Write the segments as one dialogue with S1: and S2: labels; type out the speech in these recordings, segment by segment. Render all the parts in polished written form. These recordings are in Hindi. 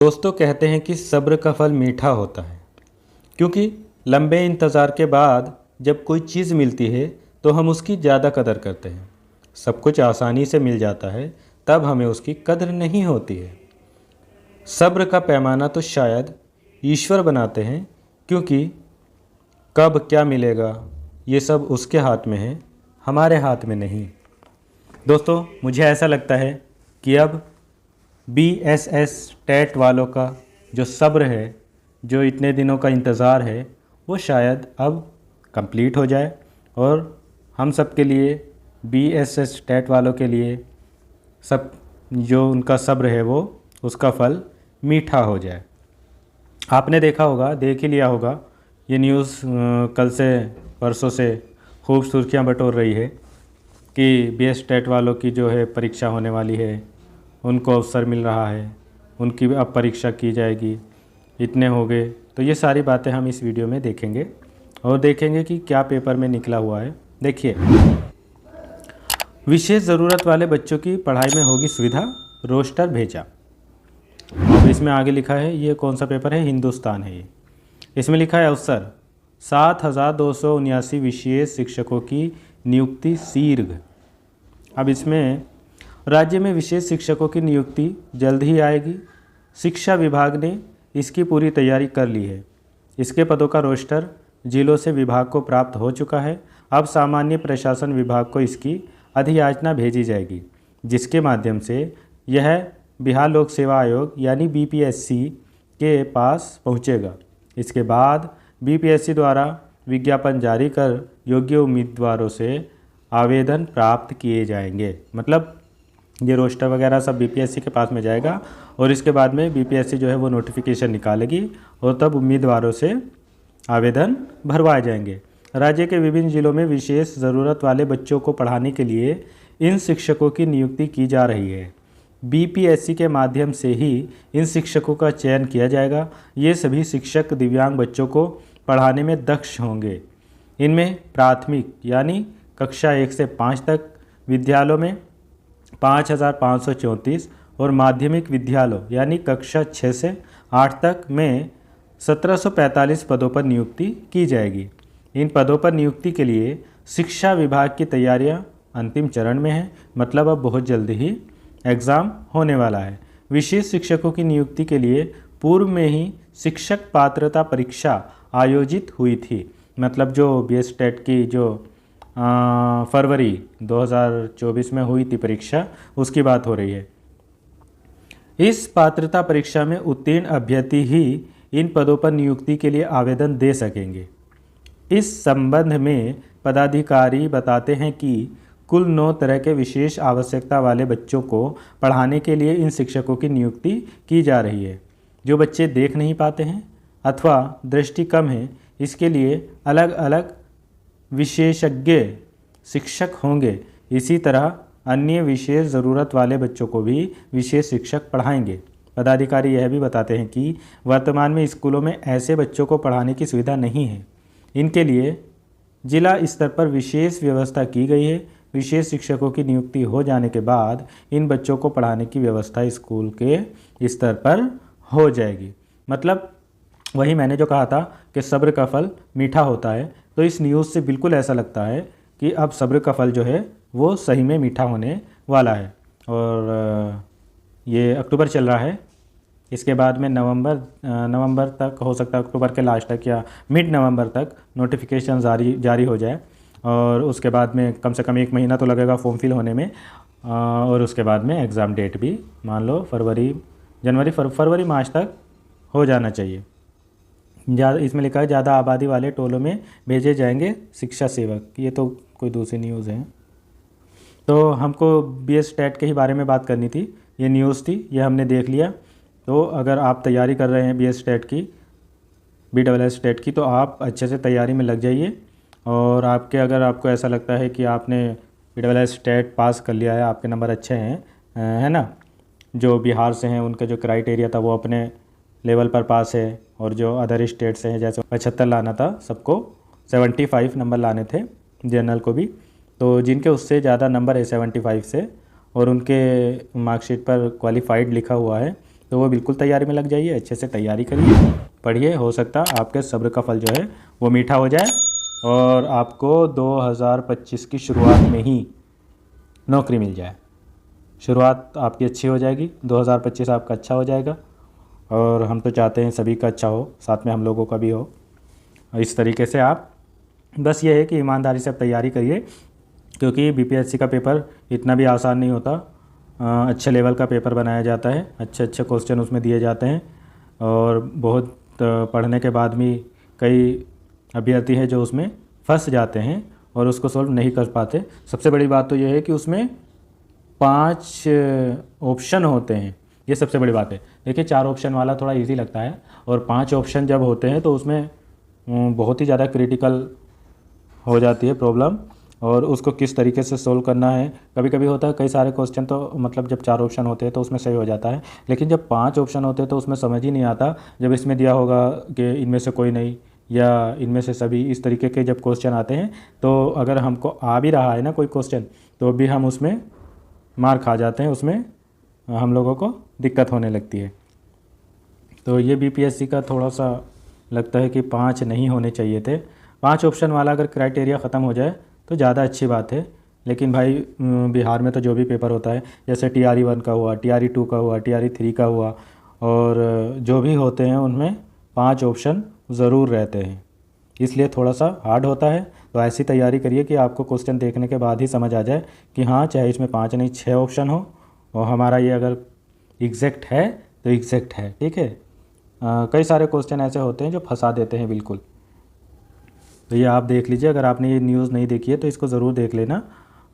S1: दोस्तों कहते हैं कि सब्र का फल मीठा होता है, क्योंकि लंबे इंतज़ार के बाद जब कोई चीज़ मिलती है तो हम उसकी ज़्यादा कदर करते हैं। सब कुछ आसानी से मिल जाता है तब हमें उसकी कदर नहीं होती है। सब्र का पैमाना तो शायद ईश्वर बनाते हैं, क्योंकि कब क्या मिलेगा ये सब उसके हाथ में है, हमारे हाथ में नहीं। दोस्तों मुझे ऐसा लगता है कि अब BSS टेट वालों का जो सब्र है, जो इतने दिनों का इंतज़ार है, वो शायद अब कंप्लीट हो जाए और हम सब के लिए, BSS टेट वालों के लिए, सब जो उनका सब्र है वो उसका फल मीठा हो जाए। आपने देखा होगा, देख ही लिया होगा, ये न्यूज़ कल से परसों से खूब सुर्खियाँ बटोर रही है कि BSS टेट वालों की जो है परीक्षा होने वाली है, उनको अवसर मिल रहा है, उनकी अब परीक्षा की जाएगी, इतने हो गए। तो ये सारी बातें हम इस वीडियो में देखेंगे और देखेंगे कि क्या पेपर में निकला हुआ है। देखिए, विशेष ज़रूरत वाले बच्चों की पढ़ाई में होगी सुविधा, रोस्टर भेजा। अब इसमें आगे लिखा है, ये कौन सा पेपर है, हिंदुस्तान है ये। इसमें लिखा है अवसर 7,279 विशेष शिक्षकों की नियुक्ति शीघ्र। अब इसमें राज्य में विशेष शिक्षकों की नियुक्ति जल्द ही आएगी। शिक्षा विभाग ने इसकी पूरी तैयारी कर ली है। इसके पदों का रोस्टर जिलों से विभाग को प्राप्त हो चुका है। अब सामान्य प्रशासन विभाग को इसकी अधियाचना भेजी जाएगी, जिसके माध्यम से यह बिहार लोक सेवा आयोग यानी BPSC के पास पहुंचेगा। इसके बाद BPSC द्वारा विज्ञापन जारी कर योग्य उम्मीदवारों से आवेदन प्राप्त किए जाएंगे। मतलब ये रोस्टर वगैरह सब BPSC के पास में जाएगा और इसके बाद में BPSC जो है वो नोटिफिकेशन निकालेगी और तब उम्मीदवारों से आवेदन भरवाए जाएंगे। राज्य के विभिन्न जिलों में विशेष ज़रूरत वाले बच्चों को पढ़ाने के लिए इन शिक्षकों की नियुक्ति की जा रही है। BPSC के माध्यम से ही इन शिक्षकों का चयन किया जाएगा। ये सभी शिक्षक दिव्यांग बच्चों को पढ़ाने में दक्ष होंगे। इनमें प्राथमिक यानी कक्षा 1 से 5 तक विद्यालयों में 5,534 और माध्यमिक विद्यालय यानी कक्षा 6 से 8 तक में 1,745 पदों पर नियुक्ति की जाएगी। इन पदों पर नियुक्ति के लिए शिक्षा विभाग की तैयारियां अंतिम चरण में हैं। मतलब अब बहुत जल्दी ही एग्ज़ाम होने वाला है। विशेष शिक्षकों की नियुक्ति के लिए पूर्व में ही शिक्षक पात्रता परीक्षा आयोजित हुई थी। मतलब जो BS टेट की जो फरवरी 2024 में हुई थी परीक्षा, उसकी बात हो रही है। इस पात्रता परीक्षा में उत्तीर्ण अभ्यर्थी ही इन पदों पर नियुक्ति के लिए आवेदन दे सकेंगे। इस संबंध में पदाधिकारी बताते हैं कि कुल 9 तरह के विशेष आवश्यकता वाले बच्चों को पढ़ाने के लिए इन शिक्षकों की नियुक्ति की जा रही है। जो बच्चे देख नहीं पाते हैं अथवा दृष्टि कम है, इसके लिए अलग अलग विशेषज्ञ शिक्षक होंगे। इसी तरह अन्य विशेष ज़रूरत वाले बच्चों को भी विशेष शिक्षक पढ़ाएंगे। पदाधिकारी यह भी बताते हैं कि वर्तमान में स्कूलों में ऐसे बच्चों को पढ़ाने की सुविधा नहीं है। इनके लिए जिला स्तर पर विशेष व्यवस्था की गई है। विशेष शिक्षकों की नियुक्ति हो जाने के बाद इन बच्चों को पढ़ाने की व्यवस्था स्कूल के स्तर पर हो जाएगी। मतलब वही मैंने जो कहा था कि सब्र का फल मीठा होता है, तो इस न्यूज़ से बिल्कुल ऐसा लगता है कि अब सब्र का फल जो है वो सही में मीठा होने वाला है। और ये अक्टूबर चल रहा है, इसके बाद में नवंबर तक हो सकता है, अक्टूबर के लास्ट तक या मिड नवंबर तक नोटिफिकेशन जारी हो जाए। और उसके बाद में कम से कम 1 महीना तो लगेगा फॉर्म फिल होने में। और उसके बाद में एग्ज़ाम डेट भी मान लो फरवरी मार्च तक हो जाना चाहिए। इसमें लिखा है ज़्यादा आबादी वाले टोलों में भेजे जाएंगे शिक्षा सेवक। ये तो कोई दूसरी न्यूज़ है। तो हमको BS टेट के ही बारे में बात करनी थी, ये न्यूज़ थी, ये हमने देख लिया। तो अगर आप तैयारी कर रहे हैं BS टेट की, BSS टेट की, तो आप अच्छे से तैयारी में लग जाइए। और अगर आपको ऐसा लगता है कि आपने BSS टेट पास कर लिया है, आपके नंबर अच्छे हैं, है ना, जो बिहार से हैं उनका जो क्राइटेरिया था वो अपने लेवल पर पास है, और जो अदर स्टेट से हैं जैसे 75 लाना था सबको, 75 नंबर लाने थे जनरल को भी, तो जिनके उससे ज़्यादा नंबर है 75 से और उनके मार्कशीट पर क्वालिफाइड लिखा हुआ है, तो वो बिल्कुल तैयारी में लग जाइए, अच्छे से तैयारी करिए, पढ़िए। हो सकता है आपके सब्र का फल जो है वो मीठा हो जाए और आपको 2025 की शुरुआत में ही नौकरी मिल जाए। शुरुआत आपकी अच्छी हो जाएगी, 2025 आपका अच्छा हो जाएगा और हम तो चाहते हैं सभी का अच्छा हो, साथ में हम लोगों का भी हो। इस तरीके से आप बस ये है कि ईमानदारी से आप तैयारी करिए, क्योंकि बीपीएससी का पेपर इतना भी आसान नहीं होता। अच्छे लेवल का पेपर बनाया जाता है, अच्छे अच्छे क्वेश्चन उसमें दिए जाते हैं और बहुत पढ़ने के बाद भी कई अभ्यर्थी हैं जो उसमें फंस जाते हैं और उसको सॉल्व नहीं कर पाते। सबसे बड़ी बात तो ये है कि उसमें 5 ऑप्शन होते हैं, ये सबसे बड़ी बात है। देखिए 4 ऑप्शन वाला थोड़ा इजी लगता है और 5 ऑप्शन जब होते हैं तो उसमें बहुत ही ज़्यादा क्रिटिकल हो जाती है प्रॉब्लम और उसको किस तरीके से सोल्व करना है। कभी कभी होता है कई सारे क्वेश्चन तो मतलब जब 4 ऑप्शन होते हैं तो उसमें सही हो जाता है, लेकिन जब 5 ऑप्शन होते हैं तो उसमें समझ ही नहीं आता। जब इसमें दिया होगा कि इनमें से कोई नहीं या इनमें से सभी, इस तरीके के जब क्वेश्चन आते हैं तो अगर हमको आ भी रहा है ना कोई क्वेश्चन तो भी हम उसमें मार खा जाते हैं, उसमें हम लोगों को दिक्कत होने लगती है। तो ये बीपीएससी का थोड़ा सा लगता है कि 5 नहीं होने चाहिए थे। 5 ऑप्शन वाला अगर क्राइटेरिया ख़त्म हो जाए तो ज़्यादा अच्छी बात है। लेकिन भाई बिहार में तो जो भी पेपर होता है, जैसे TRE 1 का हुआ, TRE 2 का हुआ, TRE 3 का हुआ, और जो भी होते हैं उनमें 5 ऑप्शन ज़रूर रहते हैं, इसलिए थोड़ा सा हार्ड होता है। तो ऐसी तैयारी करिए कि आपको क्वेश्चन देखने के बाद ही समझ आ जाए कि हाँ, चाहे इसमें 5 नहीं 6 ऑप्शन हो और हमारा ये अगर एग्जैक्ट है तो एग्जैक्ट है, ठीक है। कई सारे क्वेश्चन ऐसे होते हैं जो फंसा देते हैं बिल्कुल। तो ये आप देख लीजिए, अगर आपने ये न्यूज़ नहीं देखी है तो इसको ज़रूर देख लेना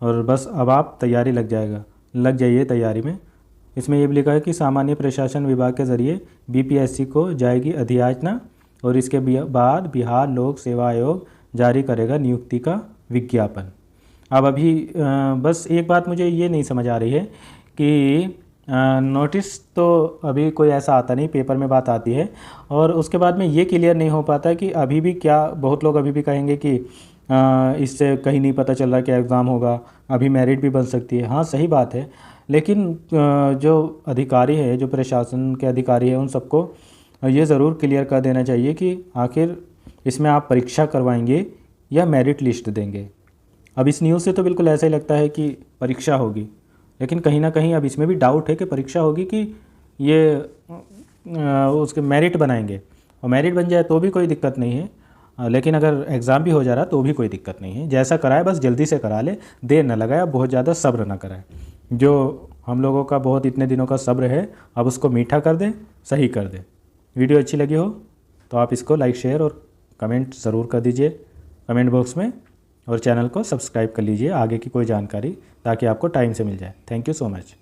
S1: और बस अब आप तैयारी लग जाइए तैयारी में। इसमें ये भी लिखा है कि सामान्य प्रशासन विभाग के ज़रिए बीपीएससी को जाएगी अधियाचना और इसके बाद बिहार लोक सेवा आयोग जारी करेगा नियुक्ति का विज्ञापन। अब अभी बस एक बात मुझे ये नहीं समझ आ रही है कि नोटिस तो अभी कोई ऐसा आता नहीं, पेपर में बात आती है और उसके बाद में ये क्लियर नहीं हो पाता कि अभी भी क्या, बहुत लोग अभी भी कहेंगे कि इससे कहीं नहीं पता चल रहा कि एग्ज़ाम होगा, अभी मेरिट भी बन सकती है। हाँ सही बात है, लेकिन जो अधिकारी है, जो प्रशासन के अधिकारी है, उन सबको ये ज़रूर क्लियर कर देना चाहिए कि आखिर इसमें आप परीक्षा करवाएंगे या मेरिट लिस्ट देंगे। अब इस न्यूज़ से तो बिल्कुल ऐसा ही लगता है कि परीक्षा होगी, लेकिन कहीं ना कहीं अब इसमें भी डाउट है कि परीक्षा होगी कि ये उसके मेरिट बनाएंगे। और मेरिट बन जाए तो भी कोई दिक्कत नहीं है, लेकिन अगर एग्ज़ाम भी हो जा रहा तो भी कोई दिक्कत नहीं है। जैसा कराए बस जल्दी से करा ले, देर न लगाए, बहुत ज़्यादा सब्र ना कराए। जो हम लोगों का बहुत इतने दिनों का सब्र है अब उसको मीठा कर दे, सही कर दे। वीडियो अच्छी लगी हो तो आप इसको लाइक, शेयर और कमेंट ज़रूर कर दीजिए कमेंट बॉक्स में, और चैनल को सब्सक्राइब कर लीजिए आगे की कोई जानकारी, ताकि आपको टाइम से मिल जाए। Thank you so much.